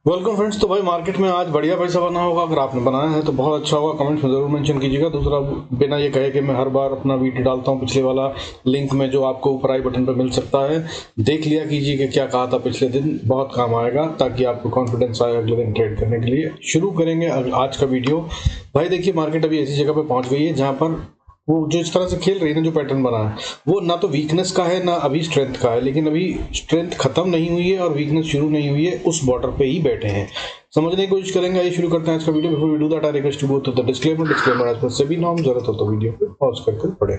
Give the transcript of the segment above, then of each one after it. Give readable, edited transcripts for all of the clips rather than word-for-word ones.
Welcome friends. तो भाई market में आज बढ़िया पैसा बना होगा। अगर आपने बनाया है तो बहुत अच्छा होगा, कमेंट्स में जरूर मेंशन कीजिएगा। दूसरा, बिना ये कहे कि मैं हर बार अपना वीडियो डालता हूँ, पिछले वाला लिंक में जो आपको ऊपर आई बटन पर मिल सकता है, देख लिया कीजिए कि क्या कहा था पिछले दिन। बहुत काम आएगा ताकि आपको कॉन्फिडेंस आए अगले दिन ट्रेड करने के लिए। शुरू करेंगे आज का वीडियो। भाई देखिए, मार्केट अभी ऐसी जगह पे पहुंच गई है जहां पर वो जो इस तरह से खेल रही है ना, जो पैटर्न बना है वो ना तो वीकनेस का है ना अभी स्ट्रेंथ का है। लेकिन अभी स्ट्रेंथ खत्म नहीं हुई है और वीकनेस शुरू नहीं हुई है, उस बॉर्डर पे ही बैठे हैं। समझने की कोशिश करेंगे। आइए शुरू करते हैं आज का वीडियो। Before we do that I request to go to the disclaimer as per सभी नॉर्म। जरूरत हो तो वीडियो को पॉज करके पढ़ें।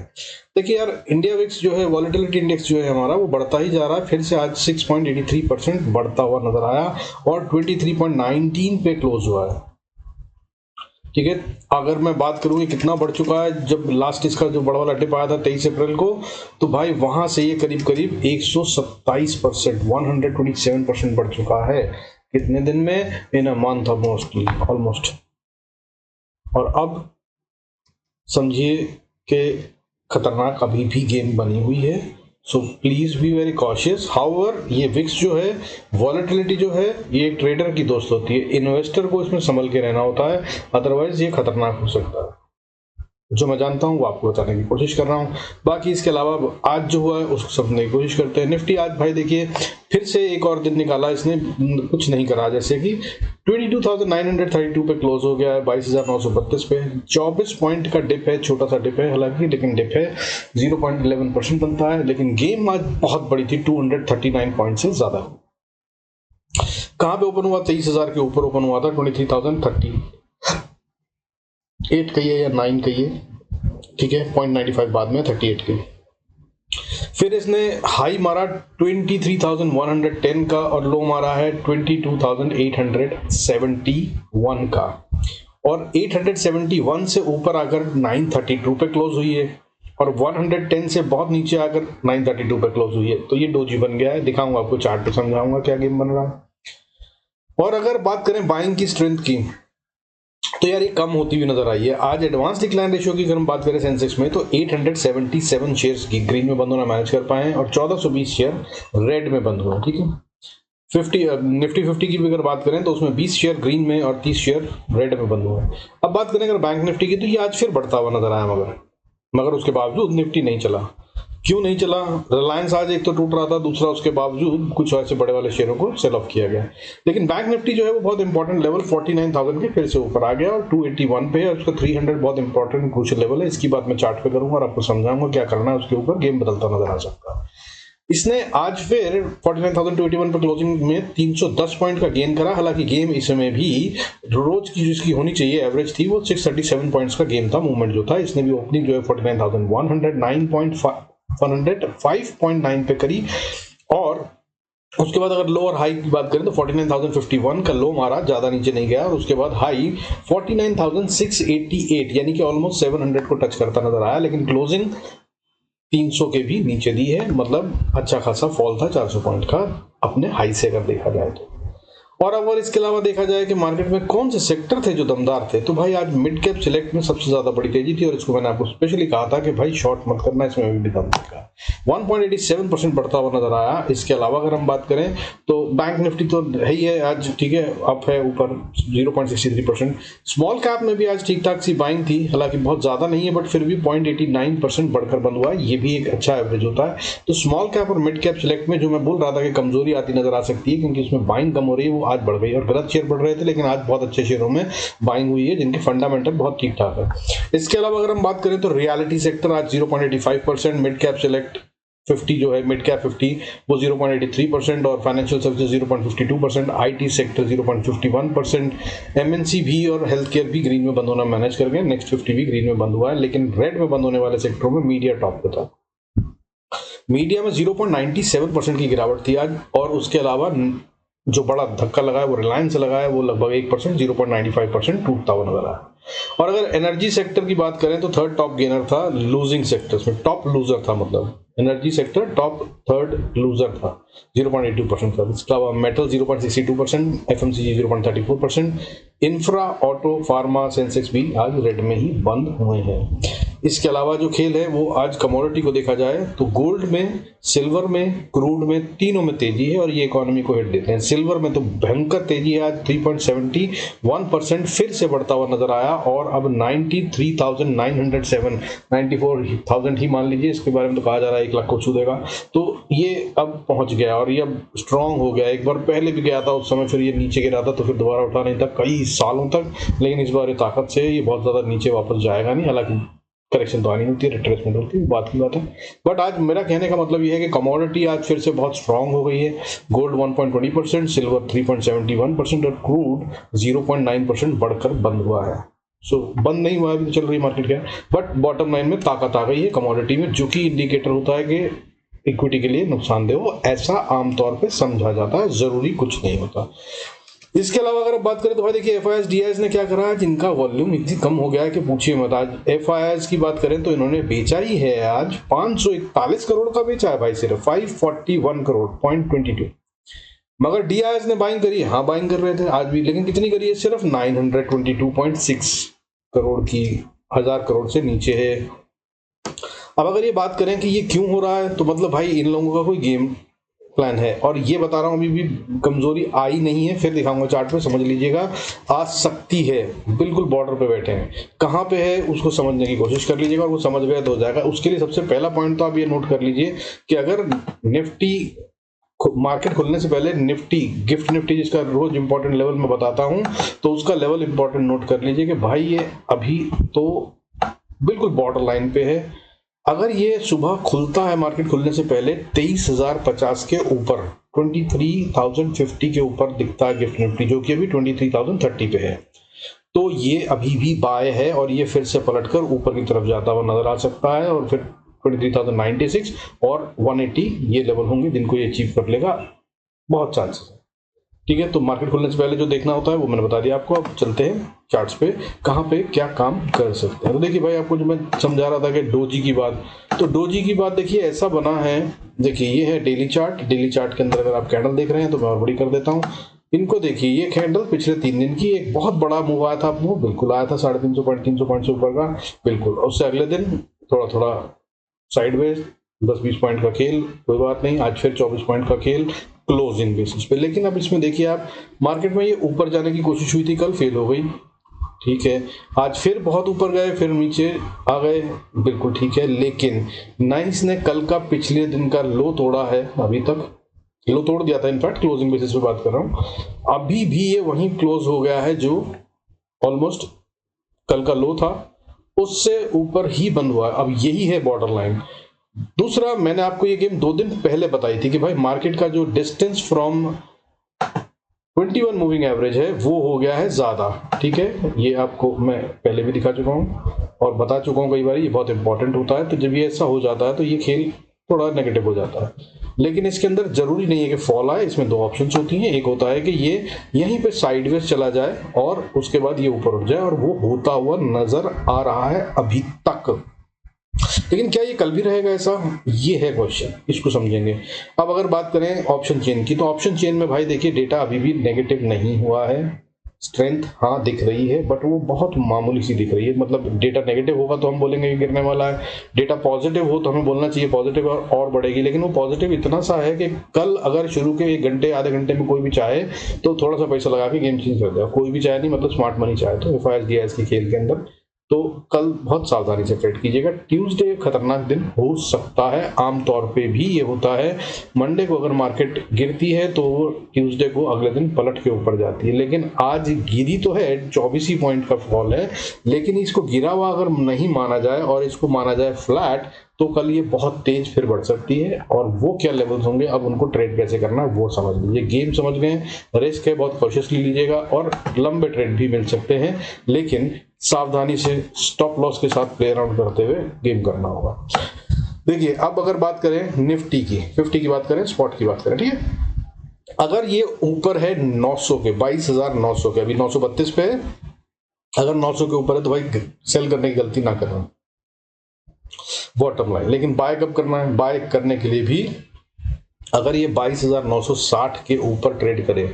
देखिए यार, इंडिया विक्स जो है, वॉलेटिलिटी इंडेक्स जो है हमारा, वो बढ़ता ही जा रहा है। फिर से आज 6.83% बढ़ता हुआ नजर आया और 23.19 पे क्लोज हुआ है। ठीक है, अगर मैं बात करूं कि कितना बढ़ चुका है, जब लास्ट इसका जो बड़ा वाला डिप आया था 23 अप्रैल को, तो भाई वहां से ये करीब करीब 127%, 127% बढ़ चुका है। कितने दिन में? इन अ मंथ ऑलमोस्ट। और अब समझिए कि खतरनाक अभी भी गेम बनी हुई है। So please be very cautious. However ये विक्स जो है, वॉलेटिलिटी जो है, ये एक ट्रेडर की दोस्त होती है। इन्वेस्टर को इसमें संभल के रहना होता है, अदरवाइज ये खतरनाक हो सकता है। जो मैं जानता हूं वो आपको बताने की कोशिश कर रहा हूं। बाकी इसके अलावा आज जो हुआ है उसको समझने की कोशिश करते हैं। निफ्टी आज भाई देखिए फिर से एक और दिन निकाला इसने, कुछ नहीं करा। जैसे कि 22,932 पे क्लोज हो गया है, 22,932 पे। 24 पॉइंट का डिप है, छोटा सा डिप है हालांकि, लेकिन डिप है। 0.11% बनता है। लेकिन गेम आज बहुत बड़ी थी, 239 पॉइंट से ज्यादा। कहां पे ओपन हुआ? 23,000 के ऊपर ओपन हुआ था। 23,030 8 कहिए या 9 कहिए, ठीक है। 0.95 बाद में 38 की। फिर इसने हाई मारा 23,110 का और लो मारा है 22,871 का। और 871 से ऊपर आकर 932 पे क्लोज हुई है और 110 से बहुत नीचे आकर 932 पे क्लोज हुई है। तो ये डोजी बन गया है। दिखाऊंगा आपको चार्ट पे, समझाऊंगा क्या गेम बन रहा है। और अगर बात करें बाइंग की स्ट्रेंथ की, तो यार ये कम होती हुई नजर आई है। आज एडवांस डिक्लाइन रेशियो की अगर हम बात करें सेंसेक्स में, तो 877 शेयर्स की ग्रीन में बंद होना मैनेज कर पाए हैं और 1420 शेयर रेड में बंद हुए। ठीक है। 50 निफ्टी 50 की भी अगर बात करें तो उसमें 20 शेयर ग्रीन में और 30 शेयर रेड में बंद हुए। अब बात करें अगर बैंक निफ्टी की, तो ये आज फिर बढ़ता हुआ नजर आया, मगर उसके बावजूद निफ्टी नहीं चला। क्यों नहीं चला? रिलायंस आज एक तो टूट रहा था, दूसरा उसके बावजूद कुछ ऐसे बड़े वाले शेयरों को सेल ऑफ किया गया। लेकिन बैंक निफ्टी जो है वो बहुत इंपॉर्टेंट लेवल 49,000 के फिर से ऊपर आ गया और 281 पे है। उसका 300 बहुत इंपॉर्टेंट क्रूशियल लेवल है। इसकी बात मैं चार्ट पे करूंगा और आपको समझाऊंगा क्या करना है। उसके ऊपर गेम बदलता नजर आ सकता है। इसने आज फिर 49,281 पर क्लोजिंग में 310 पॉइंट का गेन करा। हालांकि गेम इसमें भी रोज की जिसकी होनी चाहिए एवरेज थी, वो 637 पॉइंट्स का गेम था। मूवमेंट जो था, इसने भी ओपनिंग जो है 49,109.5 पे करी। और उसके बाद अगर लो और हाई की बात करें तो 49,051 का लो मारा, ज्यादा नीचे नहीं गया। और उसके बाद हाई 49,688, यानी कि ऑलमोस्ट 700 को टच करता नजर आया। लेकिन क्लोजिंग 300 के भी नीचे दी है, मतलब अच्छा खासा फॉल था 400 पॉइंट का अपने हाई से अगर देखा जाए तो। और अगर इसके अलावा देखा जाए कि मार्केट में कौन से सेक्टर थे जो दमदार थे, तो भाई आज मिड कैप सिलेक्ट में सबसे ज्यादा बड़ी तेजी थी। और इसको मैंने आपको स्पेशली कहा था कि भाई शॉर्ट मत करना, इसमें भी दम दिखा। 1.87% बढ़ता हुआ नजर आया। इसके अलावा अगर हम बात करें तो बैंक निफ्टी तो है ही है आज, ठीक है, अप है ऊपर 0.63%। स्मॉल कैप में भी आज ठीक ठाक सी बाइंग थी, हालांकि बहुत ज्यादा नहीं है, बट फिर भी 0.89% बढ़कर बंद हुआ है। ये भी एक अच्छा एवरेज होता है। तो स्मॉल कैप और मिड कैप सिलेक्ट में जो मैं बोल रहा था कि कमजोरी आती नजर आ सकती है क्योंकि उसमें बाइंग कम हो रही है, वो आज बढ़ गई। और गलत शेयर बढ़ रहे थे, लेकिन आज बहुत अच्छे शेयरों में बाइंग हुई है जिनके फंडामेंटल बहुत ठीक ठाक है। इसके अलावा अगर हम बात करें तो रियलिटी सेक्टर आज 0.85%, मिड कैप सिलेक्ट 50 जो है, मिड कैप 50 वो 0.83% और financial services 0.52%, IT sector 0.51%, MNC भी और हेल्थ केयर भी ग्रीन में बंद होना मैनेज कर गए। नेक्स्ट 50 भी ग्रीन में बंद हुआ है। लेकिन रेड में बंद होने वाले सेक्टरों में मीडिया टॉप पे था। मीडिया में 0.97% की गिरावट थी आज। और उसके अलावा जो बड़ा धक्का लगा है वो रिलायंस से लगा है, वो लगभग 1%, 0.95% टूटता हुआ नजर आया। और अगर एनर्जी सेक्टर की बात करें तो थर्ड टॉप गेनर था लूजिंग सेक्टर्स में, टॉप लूजर था, मतलब energy sector top third loser था, 0.82% था। इसके अलावा metal 0.62%, FMCG 0.34%, infra, auto, pharma, Sensex भी आज रेड में ही बंद हुए हैं। इसके अलावा जो खेल है वो आज कमोडिटी को देखा जाए तो गोल्ड में, सिल्वर में, क्रूड में, तीनों में तेजी है और ये इकोनॉमी को हिट देते हैं। सिल्वर में तो भयंकर तेजी है, आज 3.71% फिर से बढ़ता हुआ नजर आया और अब 93,907, 94,000 ही मान लीजिए, इसके बारे में तो कहा जा रहा है 1 लाख को छू देगा। तो ये अब पहुंच गया और ये अब स्ट्रांग हो गया। एक बार पहले भी गया था उस समय, फिर ये नीचे गिरा था तो फिर दोबारा उठा नहीं था कई सालों तक, लेकिन इस बार ये ताकत से ये बहुत ज्यादा नीचे वापस जाएगा नहीं। हालांकि करेक्शन तो आनी होती है, रिट्रेसमेंट होती है, बात की बात है। बट आज मेरा कहने का मतलब ये है कि कमोडिटी आज फिर से बहुत स्ट्रांग हो गई है। गोल्ड 1.20%, सिल्वर 3.71% और क्रूड 0.9% बढ़कर बंद हुआ है। सो बंद नहीं हुआ है, अभी तो चल रही मार्केट क्या, बट बॉटम लाइन में ताकत आ गई है कमोडिटी में, जो कि इंडिकेटर होता है कि इक्विटी के लिए नुकसानदेह हो, ऐसा आमतौर पे समझा जाता है, जरूरी कुछ नहीं होता। इसके अलावा अगर आप बात करें तो भाई देखिए FIS DIS ने क्या करा है, जिनका वॉल्यूम इतनी कम हो गया है कि पूछिए मत। आज FIS की बात करें तो इन्होंने बेचा ही है, आज 541 करोड़ का बेचा है भाई, सिर्फ 541 करोड़ 0.22। मगर DIS ने बाइंग करी, हाँ बाइंग कर रहे थे आज भी, लेकिन कितनी करी है, सिर्फ 922.6 करोड़ की, 1000 करोड़ से नीचे है। अब अगर ये बात करें कि ये क्यों हो रहा है, तो मतलब भाई इन लोगों का कोई गेम प्लान है, और ये बता रहा हूं अभी भी कमजोरी आई नहीं है, फिर दिखाऊंगा चार्ट पे, समझ लीजिएगा। आ सकती है, बिल्कुल बॉर्डर पे बैठे हैं, कहां पे है उसको समझने की कोशिश कर लीजिएगा, और वो समझ गए तो हो जाएगा। उसके लिए सबसे पहला पॉइंट तो आप ये नोट कर लीजिए कि अगर निफ्टी मार्केट खुलने से पहले निफ्टी, गिफ्ट निफ्टी जिसका रोज इंपॉर्टेंट लेवल में बताता हूं, तो उसका लेवल इंपॉर्टेंट नोट कर लीजिए कि भाई ये अभी तो बिल्कुल बॉर्डर लाइन पे है। अगर ये सुबह खुलता है मार्केट खुलने से पहले 23,050 के ऊपर, 23,050 के ऊपर दिखता है गिफ्ट निफ्टी, जो कि अभी 23,030 पे है, तो ये अभी भी बाय है और ये फिर से पलटकर ऊपर की तरफ जाता हुआ नजर आ सकता है, और फिर 23,096 और 180 ये लेवल होंगे जिनको ये अचीव कर लेगा, बहुत चांसेस है। ठीक है, तो मार्केट खुलने से पहले जो देखना होता है वो मैंने बता दिया आपको। अब चलते हैं चार्ट्स पे, कहाँ पे क्या काम कर सकते हैं। तो देखिए भाई, आपको जो मैं समझा रहा था कि डोजी की बात, तो डोजी की बात देखिए ऐसा बना है, देखिए ये है डेली चार्ट। डेली चार्ट के अंदर अगर आप कैंडल देख रहे हैं तो मैं और बड़ी कर देता हूँ इनको। देखिए ये कैंडल पिछले 3 दिन की एक बहुत बड़ा मूव आया था, वो बिल्कुल आया था 350 पॉइंट 300 पॉइंट से ऊपर का, बिल्कुल। उससे अगले दिन थोड़ा थोड़ा साइडवेज 10-20 पॉइंट का खेल, कोई बात नहीं। आज फिर 24 पॉइंट का खेल क्लोजिंग बेसिस पे। लेकिन अब इसमें देखिए आप, मार्केट में ये ऊपर जाने की कोशिश हुई थी, कल फेल हो गई, ठीक है। आज फिर बहुत ऊपर गए, फिर नीचे आ गए, बिल्कुल ठीक है। लेकिन नाइस ने कल का पिछले दिन का लो तोड़ा है, अभी तक लो तोड़ दिया था, इनफैक्ट क्लोजिंग बेसिस पे बात कर रहा हूं। अभी भी ये वहीं क्लोज हो गया है जो ऑलमोस्ट कल का लो था, उससे ऊपर ही बंद हुआ है। अब यही है बॉर्डर लाइन। दूसरा, मैंने आपको ये गेम 2 दिन पहले बताई थी कि भाई मार्केट का जो डिस्टेंस फ्रॉम 21 मूविंग एवरेज है वो हो गया है ज्यादा, ठीक है। ये आपको मैं पहले भी दिखा चुका हूं और बता चुका हूं कई बार, ये बहुत इंपॉर्टेंट होता है। तो जब ये ऐसा हो जाता है तो ये खेल थोड़ा नेगेटिव हो जाता है, लेकिन इसके अंदर जरूरी नहीं है कि फॉल आए। इसमें 2 ऑप्शंस होती हैं, एक होता है कि ये यहीं पे साइडवेज चला जाए और उसके बाद ये ऊपर उठ जाए, और वो होता हुआ नजर आ रहा है अभी तक। लेकिन क्या ये कल भी रहेगा ऐसा, ये है क्वेश्चन, इसको समझेंगे। अब अगर बात करें ऑप्शन चेन की, तो ऑप्शन चेन में भाई देखिए डेटा अभी भी नेगेटिव नहीं हुआ है। स्ट्रेंथ हाँ दिख रही है, बट वो बहुत मामूली सी दिख रही है। मतलब डेटा नेगेटिव होगा तो हम बोलेंगे कि गिरने वाला है, डेटा पॉजिटिव हो तो हमें बोलना चाहिए पॉजिटिव और बढ़ेगी। लेकिन वो पॉजिटिव इतना सा है कि कल अगर शुरू के 1 घंटे आधे घंटे में कोई भी चाहे तो थोड़ा सा पैसा लगा के गेम चेंज कर देगा। कोई भी चाहे नहीं, मतलब स्मार्ट मनी चाहे तो FIS DIS के खेल के अंदर। तो कल बहुत सावधानी से ट्रेड कीजिएगा। ट्यूसडे खतरनाक दिन हो सकता है, आमतौर पे भी ये होता है। मंडे को अगर मार्केट गिरती है तो वो ट्यूसडे को अगले दिन पलट के ऊपर जाती है। लेकिन आज गिरी तो है, 24 ही पॉइंट का फॉल है, लेकिन इसको गिरा हुआ अगर नहीं माना जाए और इसको माना जाए फ्लैट, तो कल ये बहुत तेज फिर बढ़ सकती है। और वो क्या लेवल्स होंगे, अब उनको ट्रेड कैसे करना है वो समझ लीजिए। गेम समझ गए, रिस्क है, बहुत कॉशियसली लीजिएगा, और लंबे ट्रेड भी मिल सकते हैं, लेकिन सावधानी से स्टॉप लॉस के साथ प्ले अराउंड करते हुए गेम करना होगा। देखिए अब अगर बात करें निफ्टी की, 50 की बात करें, स्पॉट की बात करें, ठीक है। अगर ये ऊपर है 900 के, 22,900 के, अभी 932 पे है, अगर 900 के ऊपर है तो भाई सेल करने की गलती ना करना, बॉटम लाइन। लेकिन बाय कब करना है, बाय करने के लिए भी अगर ये 22,960 के ऊपर ट्रेड करे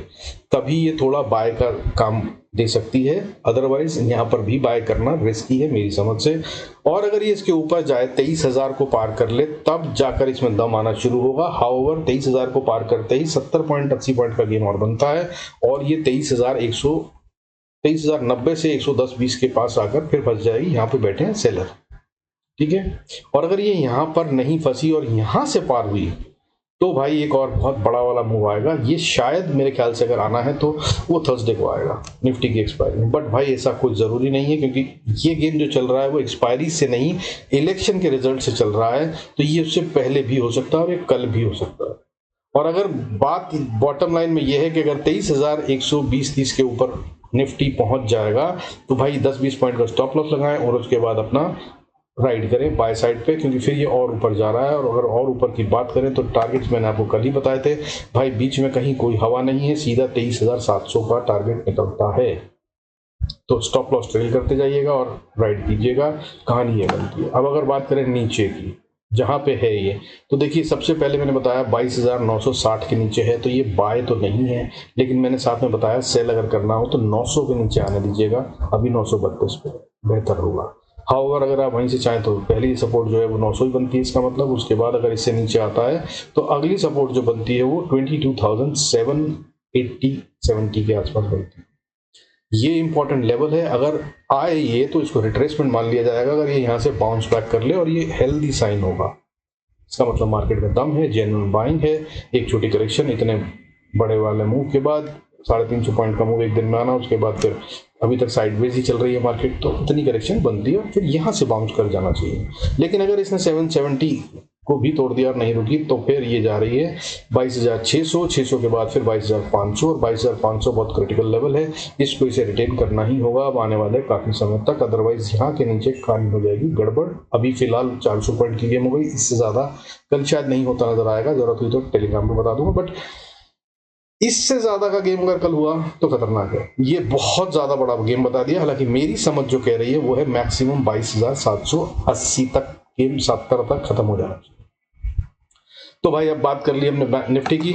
तभी ये थोड़ा बाय का काम दे सकती है, अदरवाइज यहाँ पर भी बाय करना रिस्की है मेरी समझ से। और अगर ये इसके ऊपर जाए 23,000 को पार कर ले तब जाकर इसमें दम आना शुरू होगा। हाउएवर 23,000 को पार करते ही 70 पॉइंट 80 पॉइंट का गेम और बनता है और ये 23,090 से 110-20 के पास आकर फिर फंस जाएगी। यहाँ पे बैठे हैं सेलर, ठीक है। और अगर ये यहाँ पर नहीं फंसी और यहाँ से पार हुई तो भाई एक और बहुत बड़ा वाला मूव आएगा। ये शायद मेरे ख्याल से अगर आना है तो वो थर्सडे को आएगा निफ्टी की एक्सपायरी में। बट भाई ऐसा कुछ जरूरी नहीं है क्योंकि ये गेम जो चल रहा है वो एक्सपायरी से नहीं, इलेक्शन के रिजल्ट से चल रहा है। तो ये उससे पहले भी हो सकता है और ये कल भी हो सकता है। और अगर बात बॉटम लाइन में ये है कि अगर 23,120-30 के ऊपर निफ्टी पहुंच जाएगा तो भाई 10-20 पॉइंट का स्टॉप लॉस लगाएं और उसके बाद अपना राइड करें बाय साइड पे, क्योंकि फिर ये और ऊपर जा रहा है। और अगर और ऊपर की बात करें तो टारगेट्स मैंने आपको कल ही बताए थे भाई, बीच में कहीं कोई हवा नहीं है, सीधा 23,700 का टारगेट निकलता है। तो स्टॉप लॉस ट्रेल करते जाइएगा और राइड कीजिएगा, कहानी ये बनती है। अब अगर बात करें नीचे की जहां पे है ये, तो देखिए सबसे पहले मैंने बताया 22,960 के नीचे है तो ये बाय तो नहीं है, लेकिन मैंने साथ में बताया सेल अगर करना हो तो 900 के नीचे आने दीजिएगा, अभी 932 पे बेहतर होगा। हाउएवर अगर आप वहीं से चाहें तो पहली सपोर्ट जो है वो 900 ही बनती है इसका मतलब। उसके बाद अगर इससे नीचे आता है तो अगली सपोर्ट जो बनती है वो 22,780-70 के आसपास बनती है। ये इंपॉर्टेंट लेवल है, अगर आए ये तो इसको रिट्रेसमेंट मान लिया जाएगा। अगर ये यहाँ से बाउंस बैक कर ले और ये हेल्दी साइन होगा, इसका मतलब मार्केट में दम है, जेन्युइन बाइंग है। एक छोटी करेक्शन इतने बड़े वाले मूव के बाद 350 पॉइंट का मूव एक दिन में आना, उसके बाद फिर अभी तक साइडवेज ही चल रही है मार्केट, तो इतनी करेक्शन बनती है और फिर यहाँ से बाउंस कर जाना चाहिए। लेकिन अगर इसने 770 को भी तोड़ दिया और नहीं रुकी तो फिर ये जा रही है 22,600, 600 के बाद फिर 22,500 और 22,500 बहुत क्रिटिकल लेवल है, इसको इसे रिटेन करना ही होगा अब आने वाले काफी समय तक, अदरवाइज यहाँ के नीचे खाली हो जाएगी गड़बड़। अभी फिलहाल 400 पॉइंट की गेम हो गई, इससे ज्यादा कल शायद नहीं होता नजर आएगा, जरूरत हुई तो टेलीग्राम पे बता दूंगा। बट इससे ज्यादा का गेम अगर कल हुआ तो खतरनाक है। ये बहुत ज्यादा बड़ा गेम बता दिया, हालांकि मेरी समझ जो कह रही है वो है मैक्सिमम 22,780 तक गेम 70 तक खत्म हो जाना चाहिए। तो भाई अब बात कर ली हमने बैंक निफ्टी की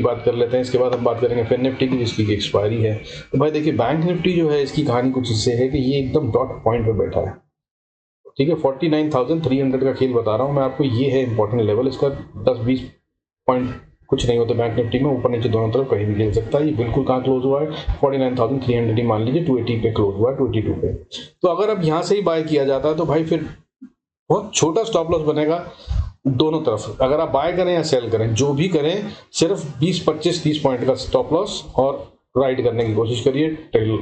बात कर लेते हैं। इसके बाद हम बात करेंगे फिर निफ्टी की जिसकी एक्सपायरी है। तो भाई देखिए बैंक निफ्टी जो है इसकी कहानी कुछ इससे है कि ये एकदम डॉट पॉइंट पे बैठा है, ठीक है। 49,300 का खेल बता रहा हूँ मैं आपको, ये है इंपॉर्टेंट लेवल इसका। 10-20 पॉइंट कुछ नहीं होता बैंक निफ्टी में, ऊपर नीचे दोनों तरफ कहीं भी खेल सकता है। ये बिल्कुल कहाँ क्लोज हुआ है 49,300 ही मान लीजिए, 280 पे क्लोज हुआ है, 22 पे। तो अगर अब यहाँ से ही बाय किया जाता है तो भाई फिर बहुत छोटा स्टॉप लॉस बनेगा दोनों तरफ। अगर आप बाय करें या सेल करें, जो भी करें, सिर्फ 20, 25, 30 पॉइंट का स्टॉप लॉस और राइड करने की कोशिश करिए। ट्रेल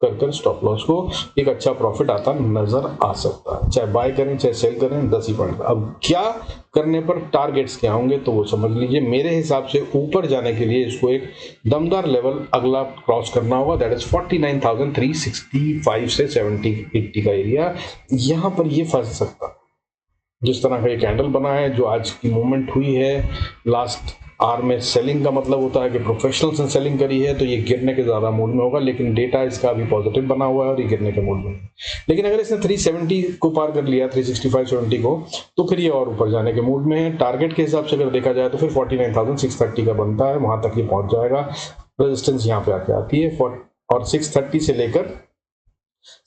कर स्टॉप लॉस को एक अच्छा प्रॉफिट आता नजर आ सकता है, चाहे बाय करें चाहे सेल करें 10 ही पॉइंट का। अब क्या करने पर टारगेट्स क्या होंगे तो वो समझ लीजिए। मेरे हिसाब से ऊपर जाने के लिए इसको एक दमदार लेवल अगला क्रॉस करना होगा, दैट इज 49,365 से 70-80 का एरिया। यहां पर ये फंस सकता है। जिस तरह का ये कैंडल बना है, जो आज की मूवमेंट हुई है लास्ट आर में, सेलिंग का मतलब होता है कि प्रोफेशनल्स ने सेलिंग करी है, तो ये गिरने के ज्यादा मूड में होगा। लेकिन डेटा इसका अभी पॉजिटिव बना हुआ है और ये गिरने के मूड में है। लेकिन अगर इसने 370 को पार कर लिया, 365-70 को, तो फिर ये और ऊपर जाने के मूड में है। टारगेट के हिसाब से अगर देखा जाए तो फिर 49,630 का बनता है, वहां तक ये पहुंच जाएगा। रेजिस्टेंस यहाँ पे आके आती है और 630 से लेकर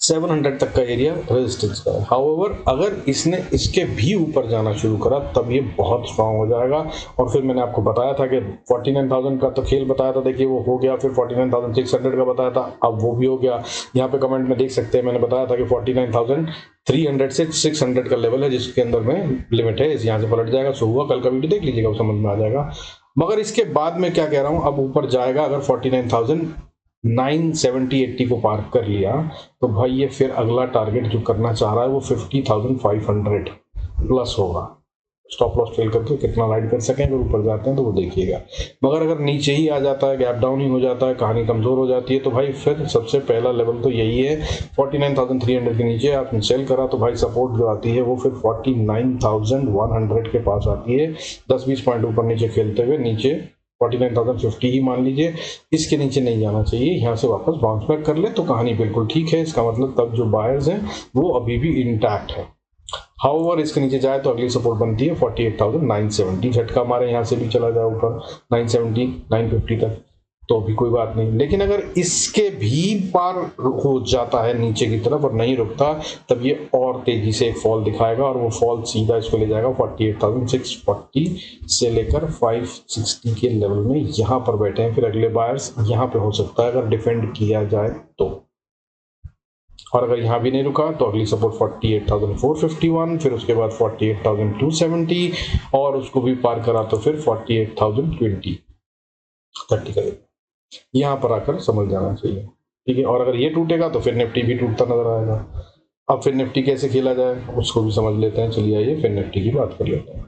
700 तक का एरिया रेजिस्टेंस का है। हाउएवर अगर इसने इसके भी ऊपर जाना शुरू करा तब ये बहुत स्ट्रांग हो जाएगा। और फिर मैंने आपको बताया था कि 49,000 का तो खेल बताया था, देखिए वो हो गया। फिर 49,600 का बताया था, अब वो भी हो गया। यहाँ पे कमेंट में देख सकते हैं, मैंने बताया था कि 49,300 से 600 का लेवल है जिसके अंदर में लिमिट है, यहाँ से पलट जाएगा। सो हुआ, कल का वीडियो देख लीजिएगा, समझ में आ जाएगा। मगर इसके बाद में क्या कह रहा हूँ, अब ऊपर जाएगा। अगर 49,970-80 को पार कर लिया तो भाई ये फिर अगला टारगेट जो करना चाह रहा है वो 50,500 प्लस होगा। स्टॉप लॉस ट्रेल करके कितना राइड कर सकें, अगर ऊपर जाते हैं तो वो देखिएगा। मगर अगर नीचे ही आ जाता है, गैप डाउन ही हो जाता है, कहानी कमजोर हो जाती है, तो भाई फिर सबसे पहला लेवल तो यही है 49,300 के नीचे आपने सेल करा तो भाई सपोर्ट जो आती है वो फिर 49,100 के पास आती है। 10-20 पॉइंट ऊपर नीचे खेलते हुए नीचे 49,050 ही मान लीजिए, इसके नीचे नहीं जाना चाहिए। यहाँ से वापस बाउंस बैक कर ले तो कहानी बिल्कुल ठीक है। इसका मतलब तब जो बायर्स हैं वो अभी भी इंटैक्ट है। हाउएवर इसके नीचे जाए तो अगली सपोर्ट बनती है 48,970, झटका मारे यहाँ से भी चला जाए ऊपर 970 950 तक तो भी कोई बात नहीं, लेकिन अगर इसके भी पार हो जाता है नीचे की तरफ और नहीं रुकता तब ये और तेजी से एक फॉल दिखाएगा और वो फॉल सीधा इसको ले जाएगा 48,640 से लेकर 560 के लेवल में। यहाँ पर बैठे हैं फिर अगले बायर्स, यहाँ पे हो सकता है अगर डिफेंड किया जाए तो, और अगर यहाँ भी नहीं रुका तो अगली सपोर्ट 48,451, फिर उसके बाद 48,270 और उसको भी पार करा तो फिर 48,020 30 करेगा। यहाँ पर आकर समझ जाना चाहिए, ठीक है। और अगर ये टूटेगा तो फिर निफ्टी भी टूटता नजर आएगा। अब फिर निफ्टी कैसे खेला जाए उसको भी समझ लेते हैं, चलिए आइए फिर निफ्टी की बात कर लेते हैं।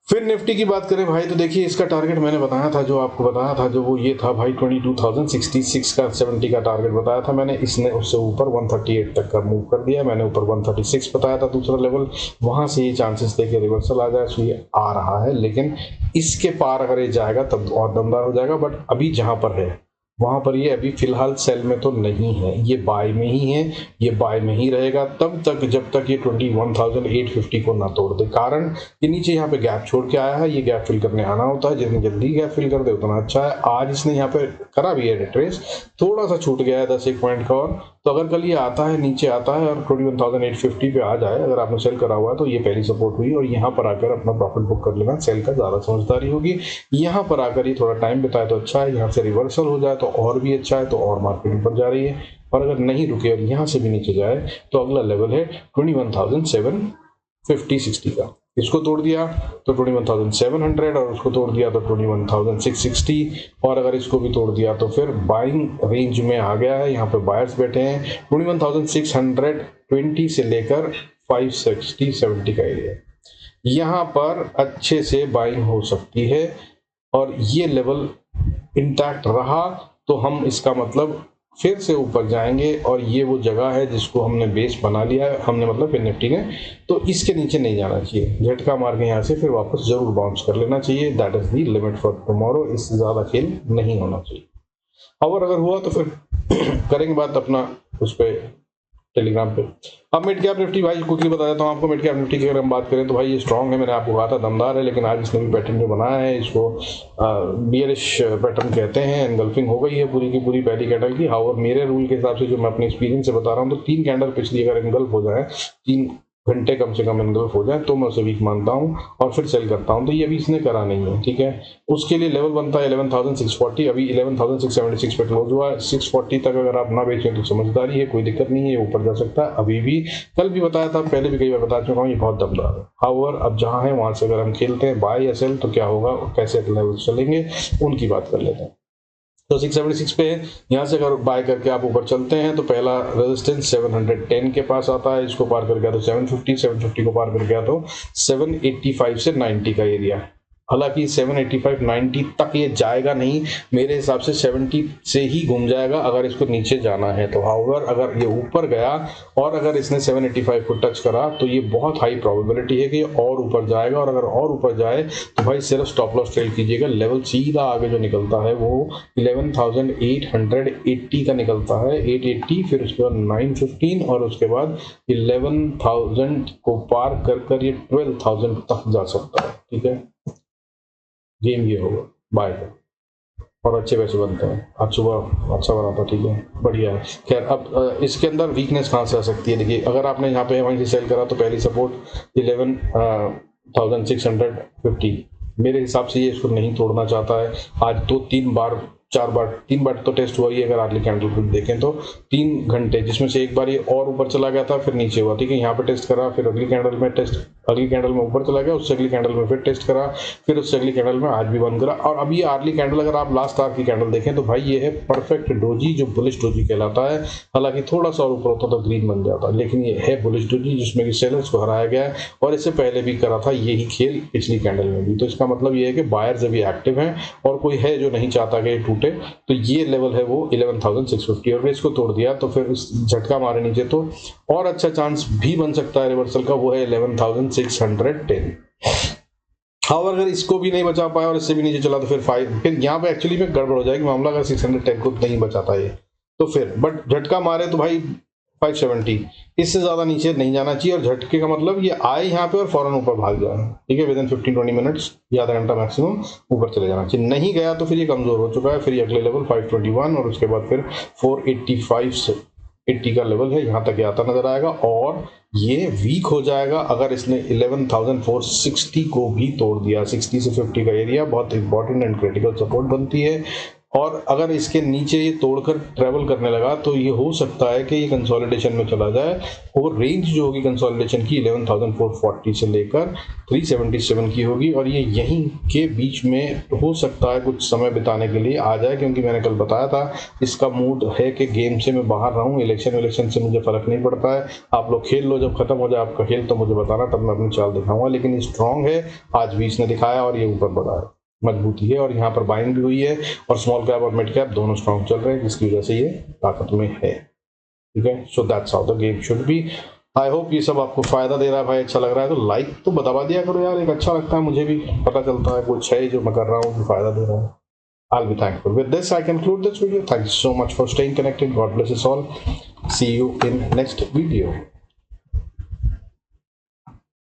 फिर निफ्टी की बात करें भाई तो देखिए इसका टारगेट मैंने बताया था, जो आपको बताया था, जो वो ये था भाई 22,066 का 70 का टारगेट बताया था मैंने, इसने उससे ऊपर 138 तक का मूव कर दिया। मैंने ऊपर 136 बताया था दूसरा लेवल, वहां से ये चांसेस थे कि रिवर्सल आ जाए, सो ये आ रहा है, लेकिन इसके पार अगर ये जाएगा तब और दमदार हो जाएगा। बट अभी जहां पर है वहां पर ये अभी फिलहाल सेल में तो नहीं है, ये बाय में ही है, ये बाय में ही रहेगा तब तक जब तक ये 21,850 को ना तोड़ दे। कारण ये नीचे यहाँ पे गैप छोड़ के आया है, ये गैप फिल करने आना होता है, जितनी जल्दी गैप फिल कर दे उतना अच्छा है। आज इसने यहाँ पे करा भी है रिट्रेस, थोड़ा सा छूट गया है 10 पॉइंट का, और तो अगर कल ये आता है नीचे आता है और 21,850 पे आ जाए, अगर आपने सेल करा हुआ है तो ये पहली सपोर्ट हुई, और यहाँ पर आकर अपना प्रॉफिट बुक कर लेना, सेल का ज्यादा समझदारी होगी। यहाँ पर आकर ये थोड़ा टाइम बिताए तो अच्छा है, यहाँ से रिवर्सल हो जाए तो और भी अच्छा है, तो और मार्केट ऊपर जा रही है। और अगर नहीं रुके और यहाँ से भी नीचे जाए तो अगला लेवल है 21,750-60 का, इसको तोड़ दिया तो 21,700 और उसको तोड़ दिया तो 21,660, और अगर इसको भी तोड़ दिया तो फिर बाइंग रेंज में आ गया है। यहाँ पे बायर्स बैठे हैं 21,620 से लेकर 560-70 का एरिया, यहाँ पर अच्छे से बाइंग हो सकती है, और ये लेवल इंटैक्ट रहा तो हम इसका मतलब फिर से ऊपर जाएंगे, और ये वो जगह है जिसको हमने बेस बना लिया है, हमने मतलब फिर निफ्टी ने, तो इसके नीचे नहीं जाना चाहिए, झटका मार के यहाँ से फिर वापस जरूर बाउंस कर लेना चाहिए। That is the limit for tomorrow, इससे ज्यादा खेल नहीं होना चाहिए। और अगर हुआ तो फिर करेंगे बात अपना उस पर टेलीग्राम पे। अब मिड कैप निफ्टी भाई क्विकली बता देता हूँ आपको। मिड कैप निफ्टी की अगर हम बात करें तो भाई ये स्ट्रांग है, मैंने आपको कहा था दमदार है, लेकिन आज इसने भी पैटर्न जो बनाया है इसको बियरिश पैटर्न कहते हैं। एनगल्फिंग हो गई है पूरी की पूरी पहली कैंडल की। और मेरे रूल के हिसाब से जो मैं अपने एक्सपीरियंस से बता रहा हूँ तो 3 कैंडल पिछली अगर एनगल्फ हो जाए, 3 घंटे कम से कम एनगल्फ हो जाए तो मैं उसे वीक मानता हूँ और फिर सेल करता हूँ। तो ये अभी इसने करा नहीं है, ठीक है। उसके लिए लेवल बनता है 11,640, अभी 11,676 पे क्लोज हुआ है। 640 तक अगर आप ना बेचें तो समझदारी है, कोई दिक्कत नहीं है, ये ऊपर जा सकता है अभी भी। कल भी बताया था, पहले भी कई बार बता चुका हूँ, ये बहुत दमदार है। हाउएवर अब जहाँ है वहां से अगर हम खेलते हैं बाय या सेल तो क्या होगा, कैसे लेवल चलेंगे उनकी बात कर लेते हैं। तो 676 पे यहाँ से अगर बाय करके आप ऊपर चलते हैं तो पहला रेजिस्टेंस 710 के पास आता है, इसको पार कर गया तो 750 को पार कर गया तो 785 से 90 का एरिया। हालांकि 785 90 तक ये जाएगा नहीं, मेरे हिसाब से 70 से ही घूम जाएगा अगर इसको नीचे जाना है तो। हाउएवर अगर ये ऊपर गया और अगर इसने 785 को टच करा तो ये बहुत हाई प्रोबेबिलिटी है कि और ऊपर जाएगा, और अगर और ऊपर जाए तो भाई सिर्फ स्टॉप लॉस ट्रेल कीजिएगा। लेवल सीधा आगे जो निकलता है वो 11,880 का निकलता है, 880, फिर उसके बाद 915 और उसके बाद 11,000 को पार कर ये 12,000 तक जा सकता है, ठीक है। गेम ये होगा बाय का, और अच्छे पैसे बनते हैं। आज सुबह अच्छा बना था, ठीक है, बढ़िया है। खैर अब इसके अंदर वीकनेस कहाँ से आ सकती है, देखिए अगर आपने यहाँ पे वहीं से सेल करा तो पहली सपोर्ट 11,650, मेरे हिसाब से ये इसको नहीं तोड़ना चाहता है। आज 2-3 बार 4 बार 3 बार तो टेस्ट हुआ ही, अगर अर्ली कैंडल को देखें तो 3 घंटे, जिसमें से एक बार ये और ऊपर चला गया था फिर नीचे हुआ, ठीक है। यहाँ पे टेस्ट करा, फिर अगली कैंडल में ऊपर चला गया, उससे अगली कैंडल में फिर टेस्ट करा, फिर उससे अगली कैंडल में आज भी बंद करा। और अभी अर्ली कैंडल अगर आप लास्ट आवर की कैंडल देखें तो भाई ये है परफेक्ट डोजी, जो बुलिश डोजी कहलाता है। हालांकि थोड़ा सा और ऊपर होता तो ग्रीन बन जाता, लेकिन ये है बुलिश डोजी जिसमें कि सेलर्स को हराया गया है, और इससे पहले भी करा था यही खेल पिछली कैंडल में भी। तो इसका मतलब ये है कि बायर्स अभी एक्टिव हैं और कोई है जो नहीं चाहता कि ये टूटे। तो ये लेवल है वो 11,650, और इसको तोड़ दिया तो फिर इस झटका मारे नीचे तो और अच्छा चांस भी बन सकता है रिवर्सल का, वो है 11,610। हाँ, अगर इसको भी नहीं बचा पाया और इससे भी नीचे चला तो फिर यहाँ पे एक्चुअली में गड़बड़ हो जाएगी मामला, अगर 610 को नहीं बचाता ये तो फिर। बट झटका मारे तो भाई 570, इससे ज़्यादा नीचे नहीं जाना चाहिए। और झटके का मतलब ये आए यहाँ पे और फौरन ऊपर भाग जाए, ठीक है, विद इन 15-20 मिनट्स या आधा घंटा मैक्सिमम ऊपर चले जाना चाहिए। नहीं गया तो फिर ये कमज़ोर हो चुका है, फिर ये अगले लेवल 521 और उसके बाद फिर 485 से 80 का लेवल है, यहाँ तक आता नजर आएगा और ये वीक हो जाएगा अगर इसने 11,460 को भी तोड़ दिया। 60 से 50 का एरिया बहुत इंपॉर्टेंट एंड क्रिटिकल सपोर्ट बनती है, और अगर इसके नीचे ये तोड़कर ट्रेवल करने लगा तो ये हो सकता है कि ये कंसोलिडेशन में चला जाए, और रेंज जो होगी कंसोलिडेशन की 11,440 से लेकर 377 की होगी, और ये यहीं के बीच में हो सकता है कुछ समय बिताने के लिए आ जाए, क्योंकि मैंने कल बताया था इसका मूड है कि गेम से मैं बाहर रहूं, इलेक्शन से मुझे फर्क नहीं पड़ता है, आप लोग खेल लो, जब खत्म हो जाए आपका खेल तो मुझे बताना, तब मैं अपनी चाल दिखाऊंगा। लेकिन ये स्ट्रांग है, आज भी इसने दिखाया और ये ऊपर बढ़ा है, मजबूती है, और यहाँ पर बाइंग भी हुई है, और स्मॉल कैप और मिड कैप दोनों स्ट्रांग चल रहे हैं, जिसकी वजह से ये ताकत में है, ठीक है। So that's how the game should be. I hope ये सब आपको फायदा दे रहा है भाई, अच्छा लग रहा है तो लाइक तो बता दिया करो यार, एक अच्छा लगता है, मुझे भी पता चलता है कुछ है जो मैं कर रहा हूँ जो फायदा दे रहा है। I'll be thankful. With this, I conclude this video. Thanks so much for staying connected. God bless us all. See you in next video.